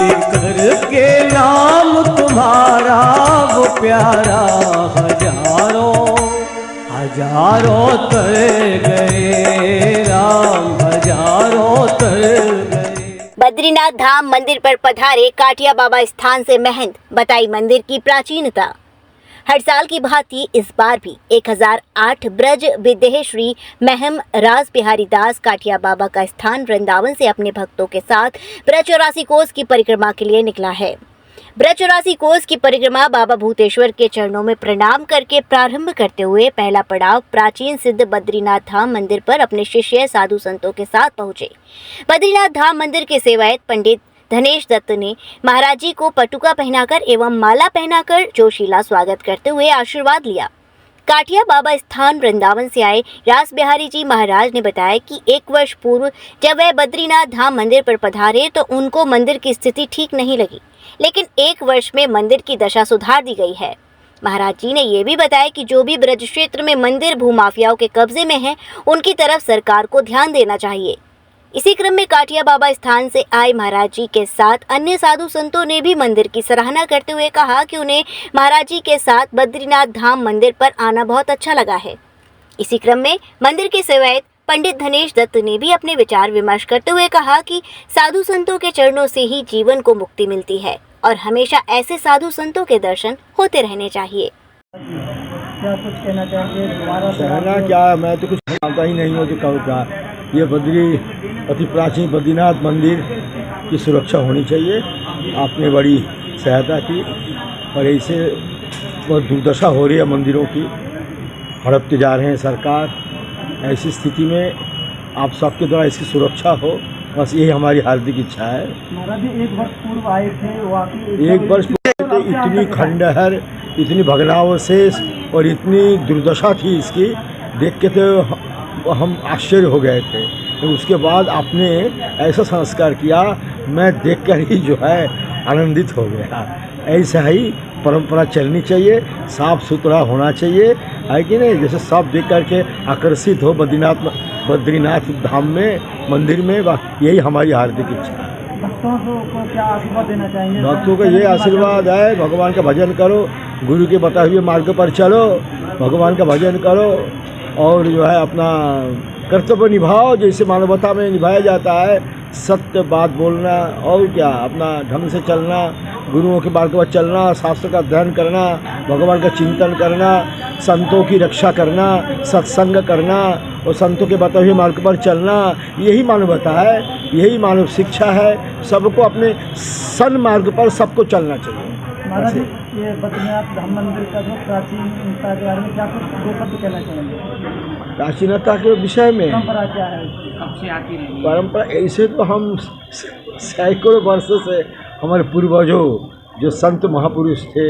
करके नाम तुम्हारा वो प्यारा, हजारों हजारों तर गए राम, हजारों तर गए। बद्रीनाथ धाम मंदिर पर पधारे काठिया बाबा स्थान से महंत, बताई मंदिर की प्राचीनता। हर साल की भांति इस बार भी 1008 ब्रज विदेह श्री महम राज बिहारी दास काठिया बाबा का स्थान वृंदावन से अपने भक्तों के साथ ब्रज 84 कोस की परिक्रमा के लिए निकला है। ब्रज 84 कोस की परिक्रमा बाबा भूतेश्वर के चरणों में प्रणाम करके प्रारंभ करते हुए पहला पड़ाव प्राचीन सिद्ध बद्रीनाथ धाम मंदिर पर अपने शिष्य साधु संतों के साथ पहुंचे। बद्रीनाथ धाम मंदिर के सेवायत पंडित धनेश दत्त ने महाराज जी को पटुका पहनाकर एवं माला पहनाकर जोशीला स्वागत करते हुए आशीर्वाद लिया। काठिया बाबा स्थान वृंदावन से आए रास बिहारी जी महाराज ने बताया कि 1 वर्ष पूर्व जब वह बद्रीनाथ धाम मंदिर पर पधारे तो उनको मंदिर की स्थिति ठीक नहीं लगी, लेकिन 1 वर्ष में मंदिर की दशा सुधार दी गई है। महाराज जी ने ये भी बताया कि जो भी ब्रज क्षेत्र में मंदिर भूमाफियाओं के कब्जे में हैं, उनकी तरफ सरकार को ध्यान देना चाहिए। इसी क्रम में काठिया बाबा स्थान से आए महाराज जी के साथ अन्य साधु संतों ने भी मंदिर की सराहना करते हुए कहा कि उन्हें महाराज जी के साथ बद्रीनाथ धाम मंदिर पर आना बहुत अच्छा लगा है। इसी क्रम में मंदिर के सेवायत पंडित धनेश दत्त ने भी अपने विचार विमर्श करते हुए कहा कि साधु संतों के चरणों से ही जीवन को मुक्ति मिलती है और हमेशा ऐसे साधु संतों के दर्शन होते रहने चाहिए। क्या कुछ कहना चाहेंगे? कहना क्या, मैं तो कुछ जानता ही नहीं हूँ जो कब का। ये अति प्राचीन बद्रीनाथ मंदिर की सुरक्षा होनी चाहिए। आपने बड़ी सहायता की और ऐसे बहुत दुर्दशा हो रही है मंदिरों की, हड़पते जा रहे हैं सरकार। ऐसी स्थिति में आप सबके द्वारा इसकी सुरक्षा हो, बस यही हमारी हार्दिक इच्छा है। महाराज जी 1 वर्ष पूर्व आए थे, वाकई 1 वर्ष पूर्व इतनी खंडहर, इतनी भग्नावशेष और इतनी दुर्दशा थी इसकी, देख के तो हम आश्चर्य हो गए थे। तो उसके बाद आपने ऐसा संस्कार किया, मैं देखकर ही जो है आनंदित हो गया। ऐसा ही परंपरा चलनी चाहिए, साफ सुथरा होना चाहिए, है कि नहीं? जैसे सब देख करके आकर्षित हो बद्रीनाथ धाम में, मंदिर में, यही हमारी हार्दिक इच्छा है। भक्तों को क्या आशीर्वाद देना चाहेंगे? भक्तों का ये आशीर्वाद है, भगवान का भजन करो, गुरु के बताए हुए मार्ग पर चलो, भगवान का भजन करो और जो है अपना कर्तव्य निभाओ जैसे मानवता में निभाया जाता है। सत्य बात बोलना और क्या, अपना ढंग से चलना, गुरुओं के मार्ग पर चलना, शास्त्र का अध्ययन करना, भगवान का चिंतन करना, संतों की रक्षा करना, सत्संग करना और संतों के बताए हुए मार्ग पर चलना, यही मानवता है, यही मानव शिक्षा है। सबको अपने सन्मार्ग पर सबको चलना चाहिए। महाराज जी, ये बद्रीनाथ धाम मंदिर का जो प्राचीनता के बारे में क्या कुछ 2 शब्द कहना चाहेंगे? प्राचीनता के विषय में परंपरा क्या है, कब से आती रही? परंपरा ऐसे तो हम सैकड़ों वर्षों से हमारे पूर्वजों जो संत महापुरुष थे,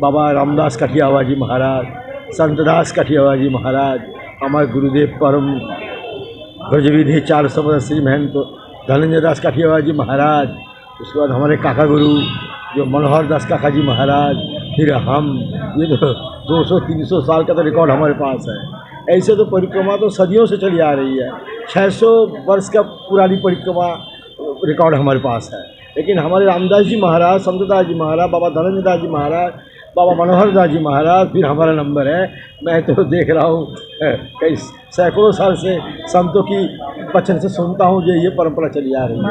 बाबा रामदास काठियावाड़ जी महाराज, संतदास काठियावाड़ जी महाराज, हमारे गुरुदेव परम ब्रजविधि 400 श्री महंत धनंजय दास काठियावाड़ जी महाराज, उसके बाद हमारे काका गुरु जो मनोहर दास काका जी महाराज, फिर हम, ये तो 200-300 साल का तो रिकॉर्ड हमारे पास है। ऐसे तो परिक्रमा तो सदियों से चली आ रही है, 600 वर्ष का पुरानी परिक्रमा रिकॉर्ड हमारे पास है। लेकिन हमारे रामदास जी महाराज, संतदास जी महाराज, बाबा धनंजय दास जी महाराज, बाबा मनोहर दास जी महाराज, फिर हमारा नंबर है। मैं तो देख रहा हूँ कई सैकड़ों साल से संतों की वचन से सुनता हूँ जो ये परंपरा चली आ रही है।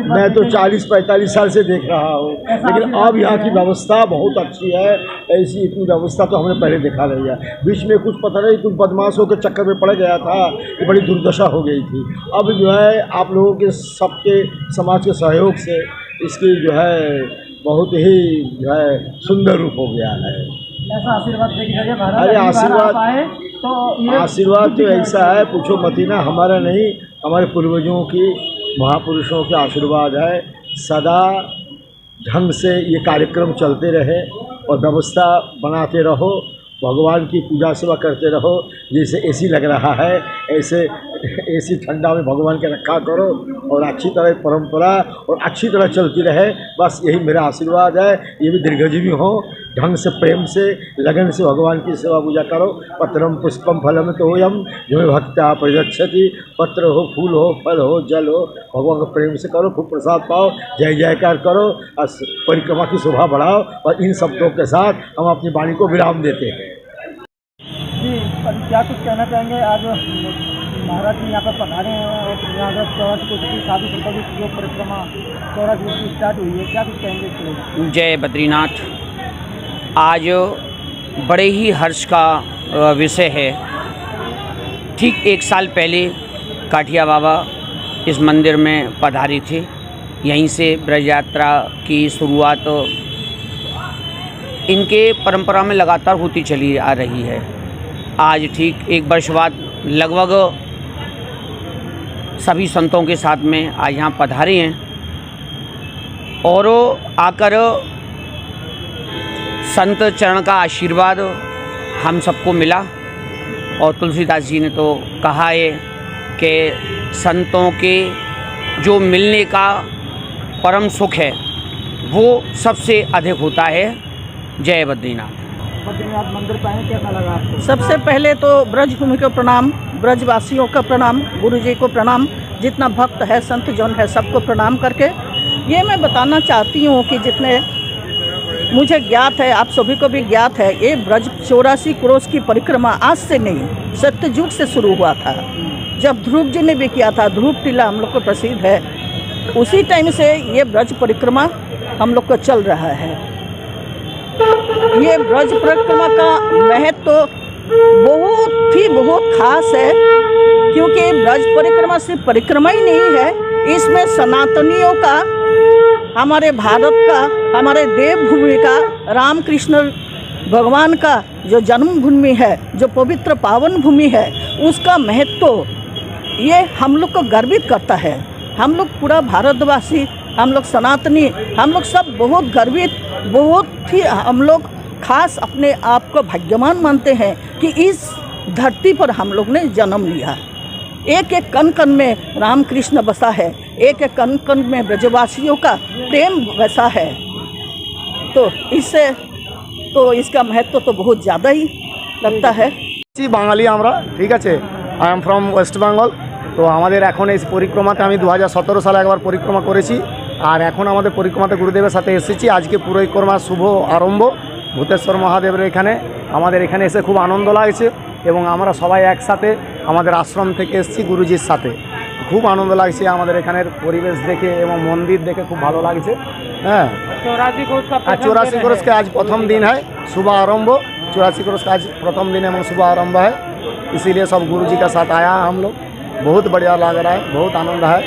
मैं तो 40-45 साल से देख रहा हूँ, लेकिन अब यहाँ की व्यवस्था बहुत अच्छी है। ऐसी इतनी व्यवस्था तो हमने पहले देखा नहीं है। बीच में कुछ पता नहीं, कुछ बदमाशों के चक्कर में पड़ गया था कि बड़ी दुर्दशा हो गई थी। अब जो है आप लोगों के सबके समाज के सहयोग से इसकी जो है बहुत ही जो है सुंदर रूप हो गया है। ऐसा आशीर्वाद देखिए महाराज। अरे आशीर्वाद तो ऐसा है, पूछो मत ही ना, हमारा नहीं, हमारे पूर्वजों की, महापुरुषों के आशीर्वाद है। सदा ढंग से ये कार्यक्रम चलते रहे और व्यवस्था बनाते रहो, भगवान की पूजा सेवा करते रहो। जैसे एसी लग रहा है, ऐसे एसी ठंडा में भगवान के रखा करो और अच्छी तरह परंपरा और अच्छी तरह चलती रहे। बस यही मेरा आशीर्वाद है। ये भी दीर्घजीवी हो, ढंग से प्रेम से लगन से भगवान की सेवा पूजा करो। पत्रम पुष्पम फलम तोयम जो भक्त्या प्रयच्छति। पत्र हो, फूल हो, फल हो, जल हो, भगवान को प्रेम से करो, खूब प्रसाद पाओ, जय जयकार करो और परिक्रमा की शोभा बढ़ाओ। और इन शब्दों के साथ हम अपनी वाणी को विराम देते हैं। जी, अब क्या कुछ कहना चाहेंगे? आज महाराज जी यहाँ पर पधारे हैं और यहाँ पर 84 कोष की साधु संतों की जो परिक्रमा 84 कोष की स्टार्ट हुई है, क्या कुछ कहेंगे इसके लिए? जय बद्रीनाथ। आज बड़े ही हर्ष का विषय है। ठीक 1 साल पहले काठिया बाबा इस मंदिर में पधारे थे। यहीं से ब्रज यात्रा की शुरुआत इनके परंपरा में लगातार होती चली आ रही है। आज ठीक 1 वर्ष बाद लगभग सभी संतों के साथ में आज यहाँ पधारे हैं और आकर संत चरण का आशीर्वाद हम सबको मिला। और तुलसीदास जी ने तो कहा है कि संतों के जो मिलने का परम सुख है वो सबसे अधिक होता है। जय बद्रीनाथ। बद्रीनाथ मंदिर पे आए, कैसा लगा आपको? सबसे पहले तो ब्रजभूमि को प्रणाम, ब्रजवासियों का प्रणाम, गुरु जी को प्रणाम, जितना भक्त है संत जन है सबको प्रणाम करके ये मैं बताना चाहती हूँ कि जितने मुझे ज्ञात है, आप सभी को भी ज्ञात है, ये ब्रज 84 क्रोश की परिक्रमा आज से नहीं सत्ययुग से शुरू हुआ था। जब ध्रुव जी ने भी किया था, ध्रुव टीला हम लोग को प्रसिद्ध है, उसी टाइम से ये ब्रज परिक्रमा हम लोग को चल रहा है। ये ब्रज परिक्रमा का महत्व तो बहुत खास है, क्योंकि ब्रज परिक्रमा सिर्फ परिक्रमा ही नहीं है, इसमें सनातनियों का, हमारे भारत का, हमारे देवभूमि का, रामकृष्ण भगवान का जो जन्मभूमि है, जो पवित्र पावन भूमि है, उसका महत्व ये हम लोग को गर्वित करता है। हम लोग पूरा भारतवासी, हम लोग सनातनी, हम लोग सब बहुत गर्वित, बहुत ही हम लोग खास अपने आप को भाग्यवान मानते हैं कि इस धरती पर हम लोग ने जन्म लिया। एक एक कण कण में रामकृष्ण बसा है, एक एक कण कण में ब्रजवासियों का प्रेम बसा है। तो इससे तो इसका महत्व तो बहुत ज़्यादा ही लगता है। বাঙালি আমরা, ঠিক আছে। I am from West Bengal. তো আমাদের এখন এই পরিক্রমাতে আমি 2017 সালে একবার পরিক্রমা করেছি, আর এখন আমাদের পরিক্রমাতে গুরুদেবের সাথে এসেছি। আজকে পরিক্রমার শুভ আরম্ভ ভূতেশ্বর মহাদেবের এখানে। আমাদের এখানে এসে খুব আনন্দ লাগছে এবং আমরা সবাই একসাথে আমাদের আশ্রম থেকে এসেছি গুরুজির সাথে। খুব আনন্দ লাগছে আমাদের এখানের পরিবেশ দেখে এবং মন্দির দেখে খুব ভালো লাগছে। হ্যাঁ, 84 क्रोश के आज प्रथम दिन है, शुभ आरंभ। 84 क्रोश का आज प्रथम दिन है, शुभ आरंभ है, इसीलिए सब गुरु जी का साथ आया हम लोग। बहुत बढ़िया लग रहा है, बहुत आनंद है,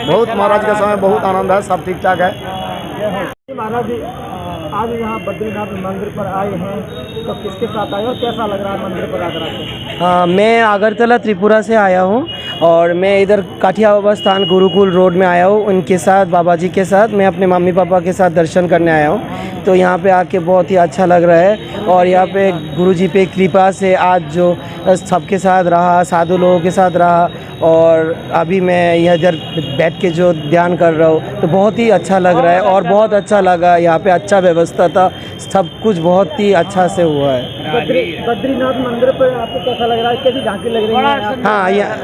बहुत महाराज के समय बहुत आनंद है, सब ठीक ठाक है। महाराज जी आज यहाँ बद्रीनाथ मंदिर पर आए हैं, तो किसके साथ आए और कैसा लग रहा है मंदिर पर आकर आपको? मैं अगरतला त्रिपुरा से आया हूँ और मैं इधर काठिया बाबा स्थान गुरुकुल रोड में आया हूँ। उनके साथ, बाबा जी के साथ, मैं अपने मम्मी पापा के साथ दर्शन करने आया हूँ। तो यहाँ पे आके बहुत ही अच्छा लग रहा है और यहाँ पे गुरु जी पे कृपा से आज जो सबके साथ रहा, साधु लोगों के साथ रहा, और अभी मैं इधर बैठ के जो ध्यान कर रहा हूँ तो बहुत ही अच्छा लग रहा है और बहुत अच्छा लगा। यहाँ पे अच्छा व्यवस्था था, सब कुछ बहुत ही अच्छा से हुआ है। बद्रीनाथ मंदिर पर आपको कैसा लग रहा है, कैसी झांकी लग रही है? हाँ, यहाँ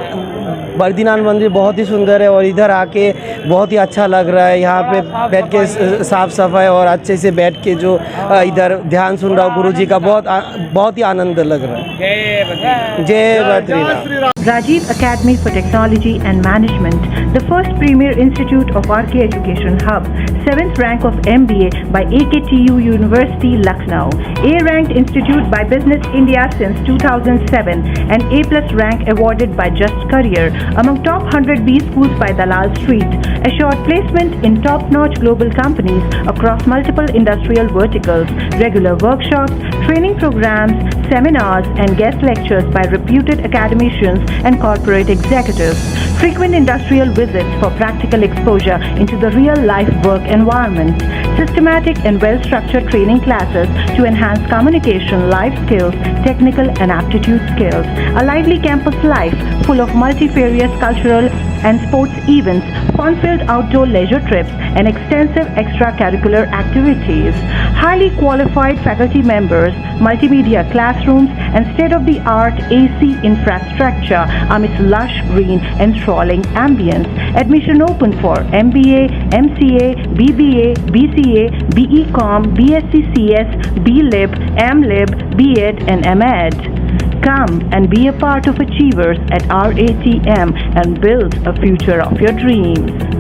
बद्रीनाथ मंदिर बहुत ही सुंदर है और इधर आके बहुत ही अच्छा लग रहा है। यहाँ पे बैठ के साफ सफाई और अच्छे से बैठ के जो इधर ध्यान सुन रहा हूँ गुरु जी का, बहुत ही आनंद लग रहा है। जय Badrinath. Rajiv Academy for Technology and Management, the first premier institute of RK Education Hub, 7th rank of MBA by AKTU University, Lucknow, A-ranked institute by Business India since 2007, and A+ rank awarded by Just Career among top 100 B schools by Dalal Street, assured placement in top-notch global companies across multiple industrial verticals, regular workshops, training programs, seminars and guest lectures by reputed academicians and corporate executives, frequent industrial visits for practical exposure into the real-life work environment, systematic and well-structured training classes to enhance communication, life skills, technical and aptitude skills, a lively campus life full of multifarious cultural and sports events, fun-filled outdoor leisure trips, and extensive extracurricular activities. Highly qualified faculty members, multimedia classrooms, and state-of-the-art AC infrastructure amidst lush green, enthralling ambience. Admission open for MBA, MCA, BBA, BCA, BEcom, BSc CS, BLib, MLib, B.Ed, and M.Ed. Come and be a part of achievers at RATM and build a future of your dreams.